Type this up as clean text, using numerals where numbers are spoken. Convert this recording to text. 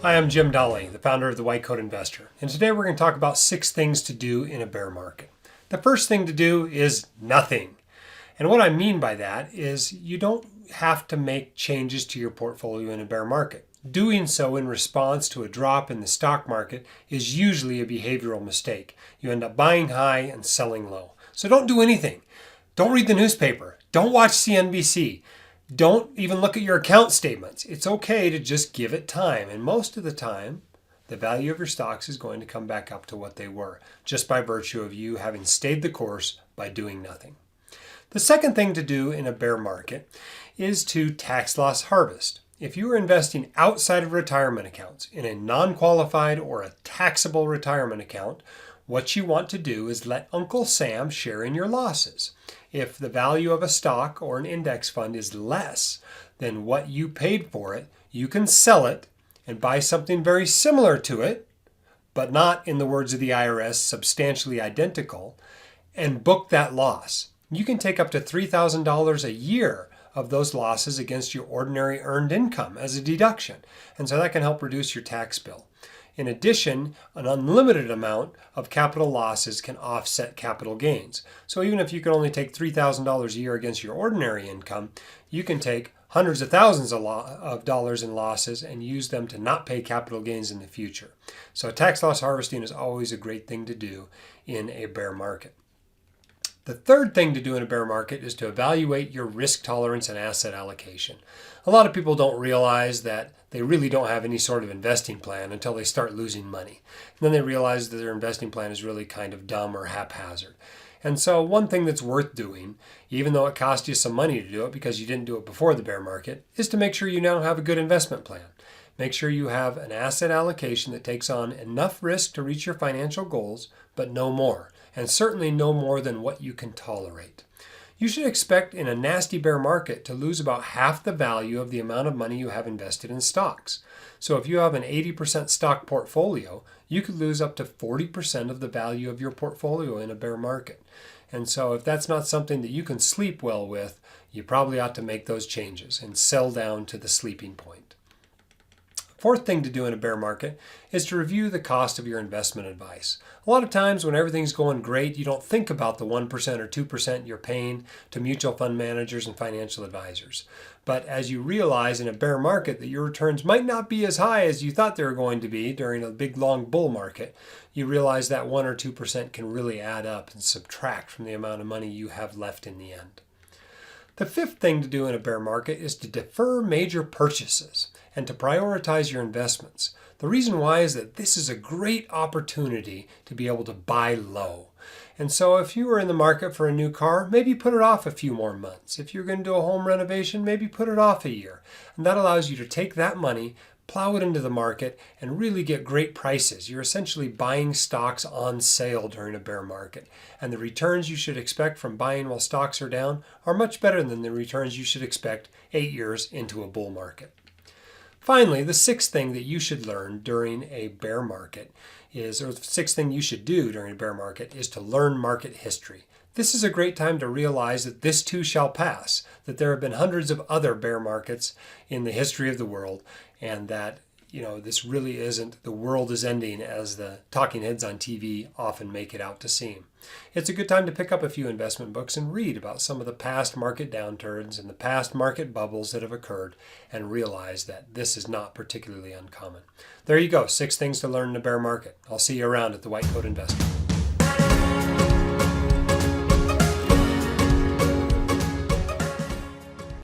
Hi, I'm Jim Dolly, the founder of the White Coat Investor, and today we're going to talk about 6 things to do in a bear market. The first thing to do is nothing. And what I mean by that is you don't have to make changes to your portfolio in a bear market. Doing so in response to a drop in the stock market is usually a behavioral mistake. You end up buying high and selling low. So don't do anything. Don't read the newspaper. Don't watch CNBC. Don't even look at your account statements. It's okay to just give it time. And most of the time, the value of your stocks is going to come back up to what they were, just by virtue of you having stayed the course by doing nothing. The second thing to do in a bear market is to tax loss harvest. If you are investing outside of retirement accounts in a non-qualified or a taxable retirement account, what you want to do is let Uncle Sam share in your losses. If the value of a stock or an index fund is less than what you paid for it, you can sell it and buy something very similar to it, but not, in the words of the IRS, substantially identical, and book that loss. You can take up to $3,000 a year of those losses against your ordinary earned income as a deduction, and so that can help reduce your tax bill. In addition, an unlimited amount of capital losses can offset capital gains. So even if you can only take $3,000 a year against your ordinary income, you can take hundreds of thousands of dollars in losses and use them to not pay capital gains in the future. So tax loss harvesting is always a great thing to do in a bear market. The third thing to do in a bear market is to evaluate your risk tolerance and asset allocation. A lot of people don't realize that they really don't have any sort of investing plan until they start losing money. And then they realize that their investing plan is really kind of dumb or haphazard. And so one thing that's worth doing, even though it cost you some money to do it because you didn't do it before the bear market, is to make sure you now have a good investment plan. Make sure you have an asset allocation that takes on enough risk to reach your financial goals, but no more, and certainly no more than what you can tolerate. You should expect in a nasty bear market to lose about half the value of the amount of money you have invested in stocks. So if you have an 80% stock portfolio, you could lose up to 40% of the value of your portfolio in a bear market. And so if that's not something that you can sleep well with, you probably ought to make those changes and sell down to the sleeping point. Fourth thing to do in a bear market is to review the cost of your investment advice. A lot of times when everything's going great, you don't think about the 1% or 2% you're paying to mutual fund managers and financial advisors. But as you realize in a bear market that your returns might not be as high as you thought they were going to be during a big long bull market, you realize that 1 or 2% can really add up and subtract from the amount of money you have left in the end. The fifth thing to do in a bear market is to defer major purchases and to prioritize your investments. The reason why is that this is a great opportunity to be able to buy low. And so if you are in the market for a new car, maybe put it off a few more months. If you're going to do a home renovation, maybe put it off a year. And that allows you to take that money, plow it into the market, and really get great prices. You're essentially buying stocks on sale during a bear market. And the returns you should expect from buying while stocks are down are much better than the returns you should expect 8 years into a bull market. Finally, the sixth thing that you should learn during a bear market is, or the sixth thing you should do during a bear market is to learn market history. This is a great time to realize that this too shall pass, that there have been hundreds of other bear markets in the history of the world, and that this really isn't the world is ending as the talking heads on TV often make it out to seem. It's a good time to pick up a few investment books and read about some of the past market downturns and the past market bubbles that have occurred and realize that this is not particularly uncommon. There you go, 6 things to learn in a bear market. I'll see you around at the White Coat Investor.